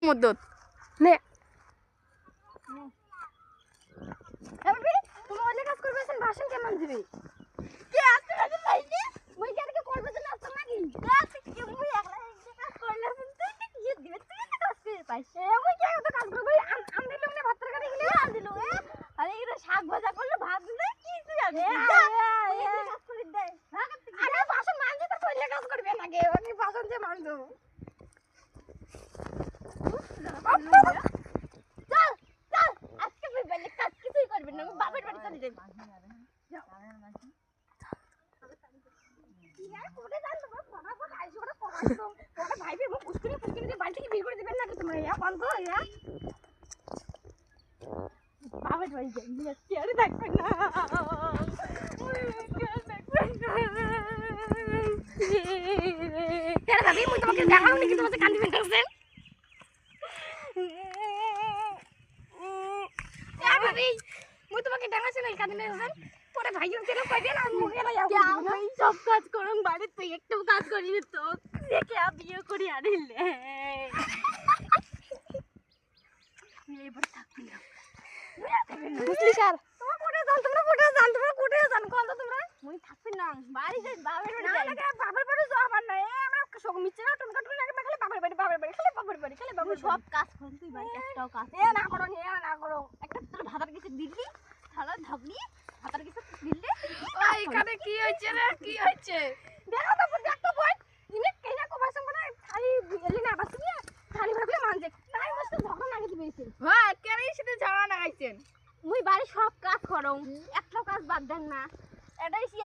মদ্দত নে তুমি অন্য কাজ করবে আছেন ভাষণ কেমন দিবি কে আসতে লাগে তাইনি মই কি আরকে করবে না আসছ নাকি আজকে কি মই একলা কাজ করলে শুনতে কি দিবে তুই কি কাজ করে পাইছে মই কি তো কাজ করব আম দিলাম না ভাত তরকারি গিলে আম দিল আরে এটা শাক ভাজা করলে ভাত দিলে কি তুই আমি কাজ করে দে আরে ভাষণ মানজি তো কইলে কাজ করবে নাকি আমি ভাষণ যে মানজো চল চল আজকে তুই বলে কাজ কিছুই করবি না আমি বাবার বাড়ি চলে যাই কোটে যান তোমার ফটাফট আইসো ওটা পড়াই দাও ওটা ভাইবে মুখ কুস্কুরি ফুস্কুরি দিয়ে বাড়ি থেকে বের করে দিবেন নাকি তোমরা ইয়া বন্ধ ইয়া বাবার বাড়ি যাই আজকে আর দেখবেন না কেন ভাবি মুই তোমাকে দেখাও নাকি তোমাকে কান্দি ফেলতেছেন ভাবি মুই তোমাকে দেখাছি না কান্দি ফেলতেছেন পরে ভাইও ছিল কইবে না মুখে না আমি সব কাজ করং বাড়ি তুই একটু কাজ করি তো দেখে বিয়ে করি আনিলে এবার থাকবি না বুঝলি স্যার তোমরা কোটে যান কোন তো তোমরা মুই থাকবি না বাড়ি যাই বাবার বাড়ি যাই না বাবার বাড়ি যাও আমার না আমরা সব মিছে না তুমি কাটুন না খালি বাবার বাড়ি খালি বাবার সব কাজ করুন তুই বাড়ি একটাও কাজ না করো একটা তোর ভাতার কিছু দিলি তাহলে ধবনি ভাতার কিছু দিলে এখানে কি হচ্ছে রে কি হচ্ছে